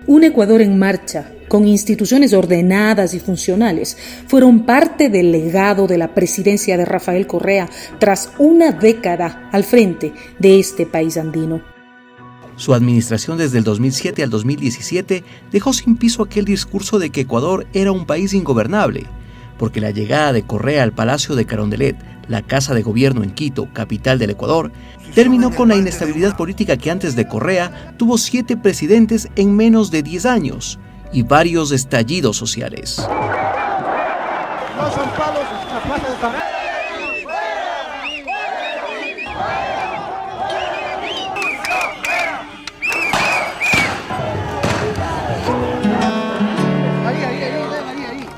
Un Ecuador en marcha, con instituciones ordenadas y funcionales, fueron parte del legado de la presidencia de Rafael Correa tras una década al frente de este país andino. Su administración desde el 2007 al 2017 dejó sin piso aquel discurso de que Ecuador era un país ingobernable, porque la llegada de Correa al Palacio de Carondelet, la casa de gobierno en Quito, capital del Ecuador, terminó con la inestabilidad política que antes de Correa tuvo 7 presidentes en menos de 10 años y varios estallidos sociales. No son palos, es una plaza de San...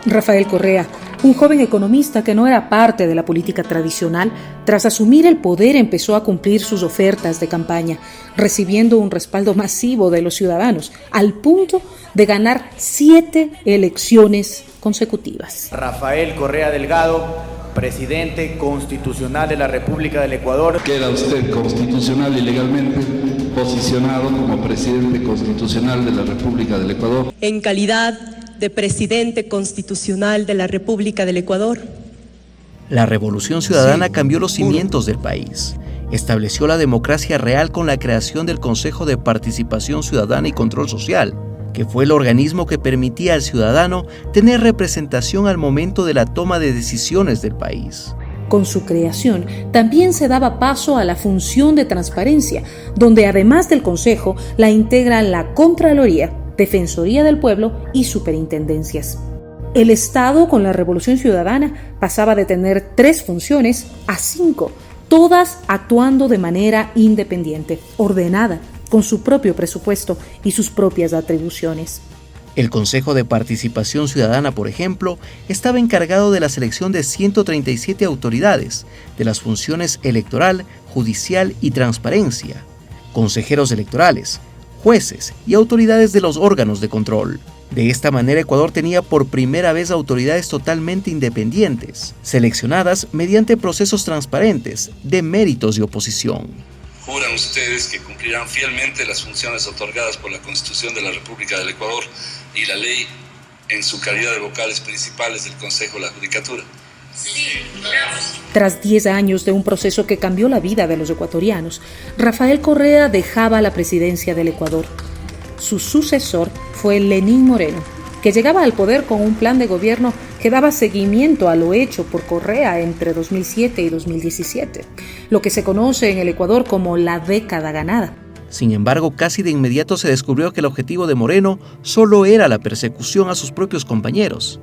Rafael Correa, un joven economista que no era parte de la política tradicional, tras asumir el poder empezó a cumplir sus ofertas de campaña, recibiendo un respaldo masivo de los ciudadanos, al punto de ganar 7 elecciones consecutivas. Rafael Correa Delgado, presidente constitucional de la República del Ecuador. Queda usted constitucional y legalmente posicionado como presidente constitucional de la República del Ecuador. En calidad de presidente constitucional de la República del Ecuador. La Revolución Ciudadana cambió los cimientos del país. Estableció la democracia real con la creación del Consejo de Participación Ciudadana y Control Social, que fue el organismo que permitía al ciudadano tener representación al momento de la toma de decisiones del país. Con su creación, también se daba paso a la función de transparencia, donde además del Consejo, la integran la Contraloría, Defensoría del Pueblo y superintendencias. El Estado, con la Revolución Ciudadana, pasaba de tener 3 funciones a 5, todas actuando de manera independiente, ordenada, con su propio presupuesto y sus propias atribuciones. El Consejo de Participación Ciudadana, por ejemplo, estaba encargado de la selección de 137 autoridades, de las funciones electoral, judicial y transparencia, consejeros electorales, jueces y autoridades de los órganos de control. De esta manera, Ecuador tenía por primera vez autoridades totalmente independientes, seleccionadas mediante procesos transparentes de méritos y oposición. Juran ustedes que cumplirán fielmente las funciones otorgadas por la Constitución de la República del Ecuador y la ley en su calidad de vocales principales del Consejo de la Judicatura. Sí, juramos. Tras 10 años de un proceso que cambió la vida de los ecuatorianos, Rafael Correa dejaba la presidencia del Ecuador. Su sucesor fue Lenín Moreno, que llegaba al poder con un plan de gobierno que daba seguimiento a lo hecho por Correa entre 2007 y 2017, lo que se conoce en el Ecuador como la década ganada. Sin embargo, casi de inmediato se descubrió que el objetivo de Moreno solo era la persecución a sus propios compañeros,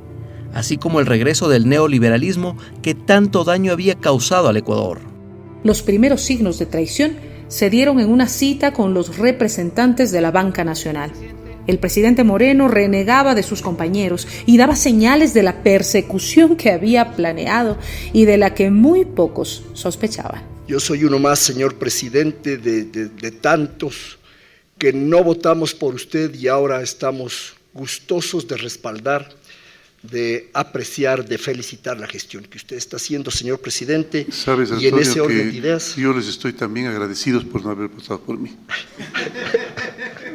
así como el regreso del neoliberalismo que tanto daño había causado al Ecuador. Los primeros signos de traición se dieron en una cita con los representantes de la Banca Nacional. El presidente Moreno renegaba de sus compañeros y daba señales de la persecución que había planeado y de la que muy pocos sospechaban. Yo soy uno más, señor presidente, de tantos que no votamos por usted y ahora estamos gustosos de respaldar, de apreciar, de felicitar la gestión que usted está haciendo, señor presidente. Sabes, y en ese Antonio, orden que de ideas, yo les estoy también agradecidos por no haber votado por mí.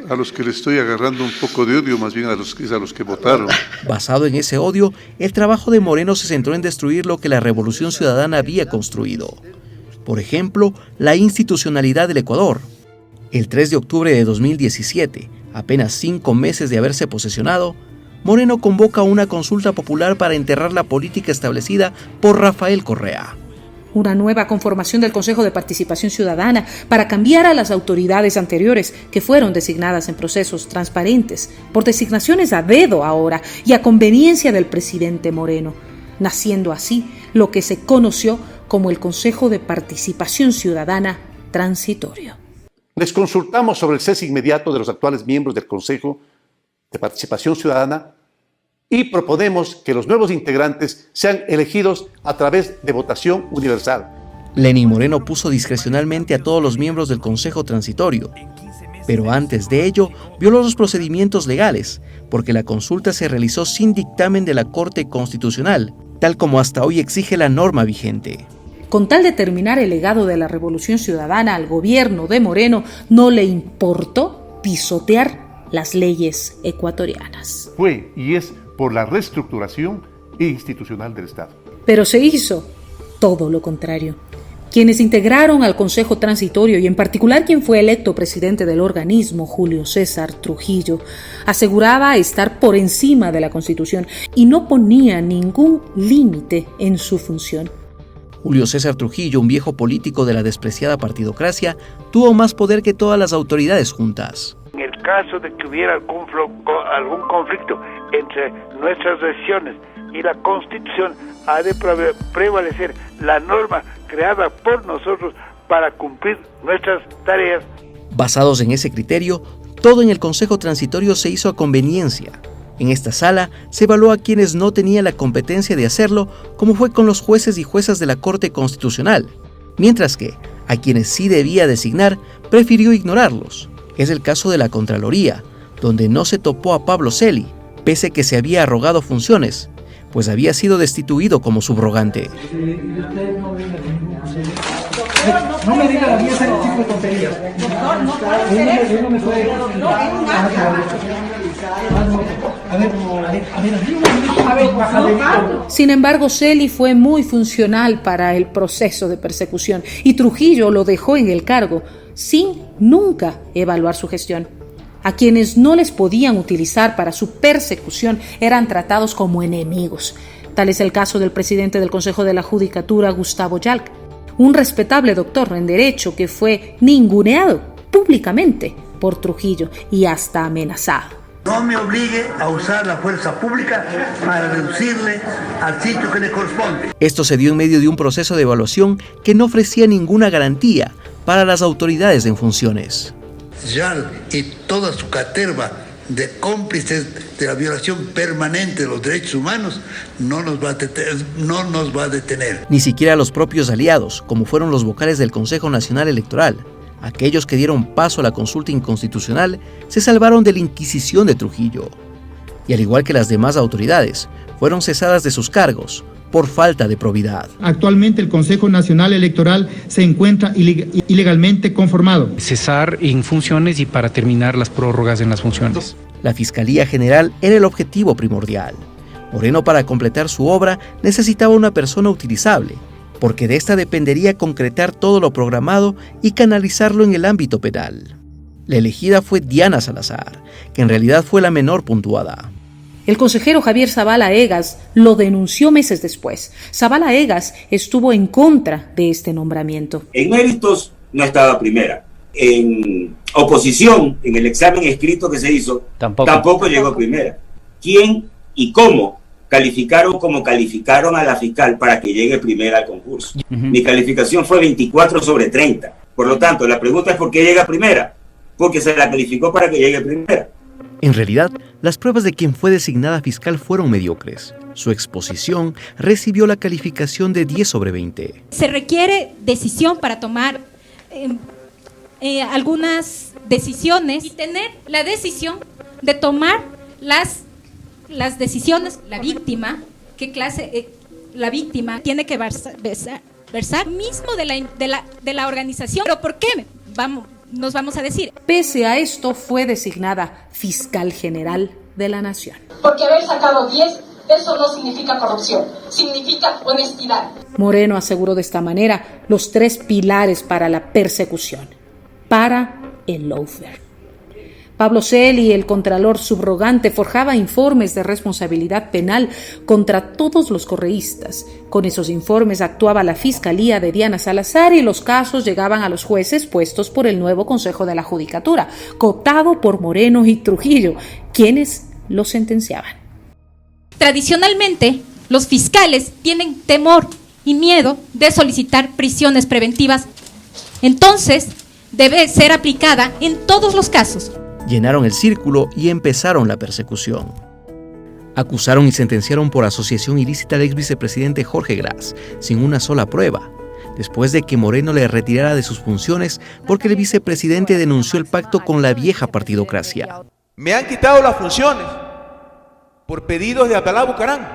A los que les estoy agarrando un poco de odio, más bien a los que votaron. Basado en ese odio, el trabajo de Moreno se centró en destruir lo que la Revolución Ciudadana había construido. Por ejemplo, la institucionalidad del Ecuador. El 3 de octubre de 2017, apenas 5 meses de haberse posesionado, Moreno convoca una consulta popular para enterrar la política establecida por Rafael Correa. Una nueva conformación del Consejo de Participación Ciudadana para cambiar a las autoridades anteriores que fueron designadas en procesos transparentes, por designaciones a dedo ahora y a conveniencia del presidente Moreno, naciendo así lo que se conoció como el Consejo de Participación Ciudadana Transitorio. Les consultamos sobre el cese inmediato de los actuales miembros del Consejo de Participación Ciudadana y proponemos que los nuevos integrantes sean elegidos a través de votación universal. Lenín Moreno puso discrecionalmente a todos los miembros del Consejo Transitorio, pero antes de ello violó los procedimientos legales, porque la consulta se realizó sin dictamen de la Corte Constitucional, tal como hasta hoy exige la norma vigente. Con tal de terminar el legado de la Revolución Ciudadana al gobierno de Moreno, no le importó pisotear las leyes ecuatorianas. Fue y es por la reestructuración institucional del Estado. Pero se hizo todo lo contrario. Quienes integraron al Consejo Transitorio y en particular quien fue electo presidente del organismo, Julio César Trujillo, aseguraba estar por encima de la Constitución y no ponía ningún límite en su función. Julio César Trujillo, un viejo político de la despreciada partidocracia, tuvo más poder que todas las autoridades juntas. En el caso de que hubiera algún conflicto entre nuestras decisiones y la Constitución, ha de prevalecer la norma creada por nosotros para cumplir nuestras tareas. Basados en ese criterio, todo en el Consejo Transitorio se hizo a conveniencia. En esta sala se evaluó a quienes no tenían la competencia de hacerlo, como fue con los jueces y juezas de la Corte Constitucional, mientras que a quienes sí debía designar, prefirió ignorarlos. Es el caso de la Contraloría, donde no se topó a Pablo Celi, pese que se había arrogado funciones, pues había sido destituido como subrogante. No me diga la pieza del tipo de tonterías. Sin embargo, Celi fue muy funcional para el proceso de persecución y Trujillo lo dejó en el cargo sin nunca evaluar su gestión. A quienes no les podían utilizar para su persecución eran tratados como enemigos. Tal es el caso del presidente del Consejo de la Judicatura, Gustavo Yalc, un respetable doctor en Derecho que fue ninguneado públicamente por Trujillo y hasta amenazado. No me obligue a usar la fuerza pública para reducirle al sitio que le corresponde. Esto se dio en medio de un proceso de evaluación que no ofrecía ninguna garantía para las autoridades en funciones. Yalc y toda su caterva de cómplices de la violación permanente de los derechos humanos no nos va a detener. Ni siquiera los propios aliados, como fueron los vocales del Consejo Nacional Electoral, aquellos que dieron paso a la consulta inconstitucional, se salvaron de la Inquisición de Trujillo. Y al igual que las demás autoridades, fueron cesadas de sus cargos por falta de probidad. Actualmente el Consejo Nacional Electoral se encuentra ilegalmente conformado. Cesar en funciones y para terminar las prórrogas en las funciones. La Fiscalía General era el objetivo primordial. Moreno, para completar su obra, necesitaba una persona utilizable, porque de esta dependería concretar todo lo programado y canalizarlo en el ámbito penal. La elegida fue Diana Salazar, que en realidad fue la menor puntuada. El consejero Javier Zavala Egas lo denunció meses después. Zavala Egas estuvo en contra de este nombramiento. En méritos no estaba primera. En oposición, en el examen escrito que se hizo, tampoco llegó primera. ¿Quién y cómo calificaron como calificaron a la fiscal para que llegue primera al concurso? Mi calificación fue 24 sobre 30. Por lo tanto, la pregunta es ¿por qué llega primera? Porque se la calificó para que llegue primera. En realidad, las pruebas de quien fue designada fiscal fueron mediocres. Su exposición recibió la calificación de 10 sobre 20. Se requiere decisión para tomar algunas decisiones y tener la decisión de tomar las decisiones. La víctima, ¿qué clase? La víctima tiene que versar mismo de la organización. ¿Pero por qué? Nos vamos a decir. Pese a esto, fue designada fiscal general de la Nación. Porque haber sacado 10, eso no significa corrupción, significa honestidad. Moreno aseguró de esta manera los 3 pilares para la persecución, para el lawfare. Pablo Celi, el contralor subrogante, forjaba informes de responsabilidad penal contra todos los correístas. Con esos informes actuaba la Fiscalía de Diana Salazar y los casos llegaban a los jueces puestos por el nuevo Consejo de la Judicatura, cooptado por Moreno y Trujillo, quienes lo sentenciaban. Tradicionalmente, los fiscales tienen temor y miedo de solicitar prisiones preventivas. Entonces, debe ser aplicada en todos los casos. Llenaron el círculo y empezaron la persecución. Acusaron y sentenciaron por asociación ilícita al ex vicepresidente Jorge Gras, sin una sola prueba, después de que Moreno le retirara de sus funciones porque el vicepresidente denunció el pacto con la vieja partidocracia. Me han quitado las funciones por pedidos de Atalá Bucarán,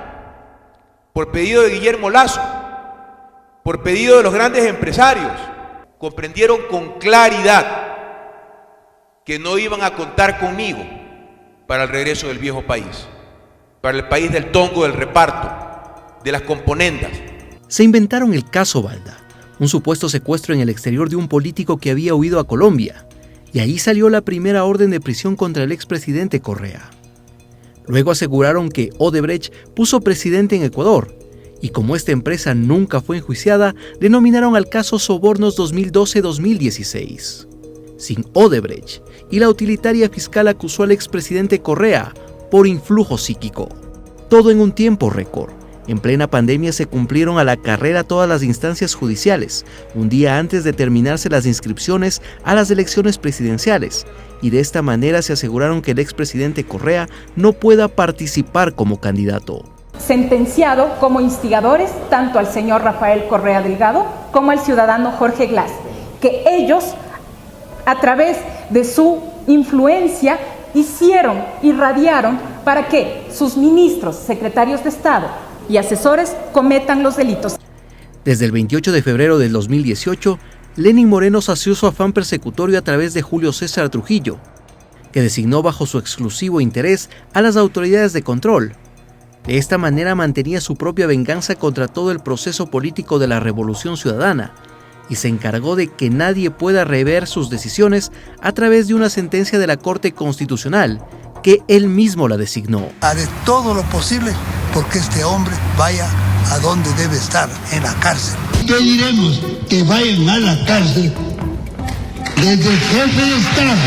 por pedido de Guillermo Lazo, por pedido de los grandes empresarios. Comprendieron con claridad que no iban a contar conmigo para el regreso del viejo país, para el país del tongo, del reparto, de las componendas. Se inventaron el caso Balda, un supuesto secuestro en el exterior de un político que había huido a Colombia, y ahí salió la primera orden de prisión contra el expresidente Correa. Luego aseguraron que Odebrecht puso presidente en Ecuador, y como esta empresa nunca fue enjuiciada, denominaron al caso Sobornos 2012-2016. Sin Odebrecht, y la utilitaria fiscal acusó al expresidente Correa por influjo psíquico. Todo en un tiempo récord. En plena pandemia se cumplieron a la carrera todas las instancias judiciales, un día antes de terminarse las inscripciones a las elecciones presidenciales, y de esta manera se aseguraron que el expresidente Correa no pueda participar como candidato. Sentenciado como instigadores tanto al señor Rafael Correa Delgado como al ciudadano Jorge Glass, que ellos, a través de su influencia, irradiaron para que sus ministros, secretarios de Estado y asesores cometan los delitos. Desde el 28 de febrero del 2018, Lenín Moreno sació su afán persecutorio a través de Julio César Trujillo, que designó bajo su exclusivo interés a las autoridades de control. De esta manera mantenía su propia venganza contra todo el proceso político de la Revolución Ciudadana y se encargó de que nadie pueda rever sus decisiones a través de una sentencia de la Corte Constitucional, que él mismo la designó. Haré todo lo posible porque este hombre vaya a donde debe estar, en la cárcel. Pediremos que vayan a la cárcel desde el jefe de Estado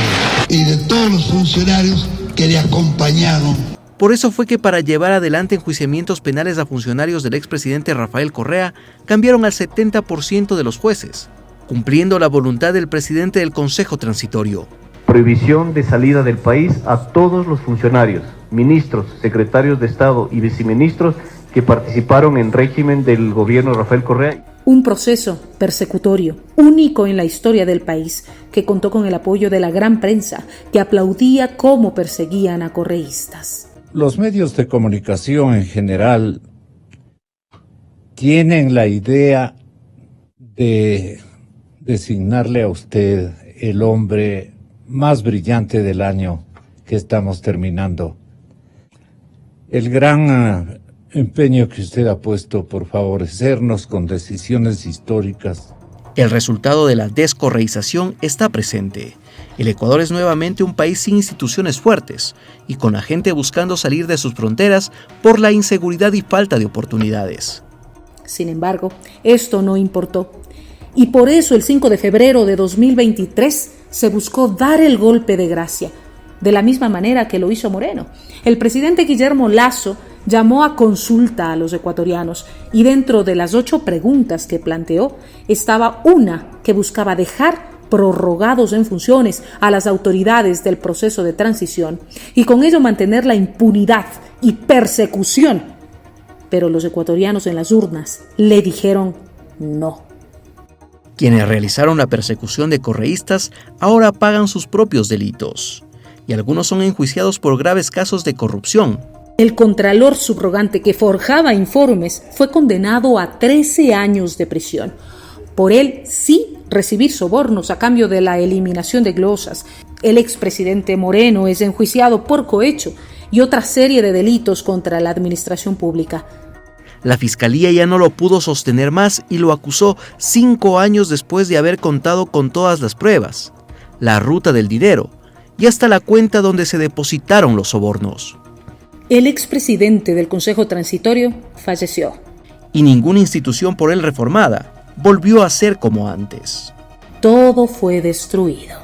y de todos los funcionarios que le acompañaron. Por eso fue que para llevar adelante enjuiciamientos penales a funcionarios del expresidente Rafael Correa, cambiaron al 70% de los jueces, cumpliendo la voluntad del presidente del Consejo Transitorio. Prohibición de salida del país a todos los funcionarios, ministros, secretarios de Estado y viceministros que participaron en régimen del gobierno de Rafael Correa. Un proceso persecutorio, único en la historia del país, que contó con el apoyo de la gran prensa, que aplaudía cómo perseguían a correístas. Los medios de comunicación en general tienen la idea de designarle a usted el hombre más brillante del año que estamos terminando. El gran empeño que usted ha puesto por favorecernos con decisiones históricas. El resultado de la descorreización está presente. El Ecuador es nuevamente un país sin instituciones fuertes y con la gente buscando salir de sus fronteras por la inseguridad y falta de oportunidades. Sin embargo, esto no importó. Y por eso el 5 de febrero de 2023 se buscó dar el golpe de gracia, de la misma manera que lo hizo Moreno. El presidente Guillermo Lasso llamó a consulta a los ecuatorianos y dentro de las 8 preguntas que planteó estaba una que buscaba dejar prorrogados en funciones a las autoridades del proceso de transición y con ello mantener la impunidad y persecución. Pero los ecuatorianos en las urnas le dijeron no. Quienes realizaron la persecución de correístas ahora pagan sus propios delitos y algunos son enjuiciados por graves casos de corrupción. El contralor subrogante que forjaba informes fue condenado a 13 años de prisión. Por él sí recibir sobornos a cambio de la eliminación de glosas. El expresidente Moreno es enjuiciado por cohecho y otra serie de delitos contra la administración pública. La fiscalía ya no lo pudo sostener más y lo acusó 5 años después de haber contado con todas las pruebas, la ruta del dinero y hasta la cuenta donde se depositaron los sobornos. El expresidente del Consejo Transitorio falleció. Y ninguna institución por él reformada volvió a ser como antes. Todo fue destruido.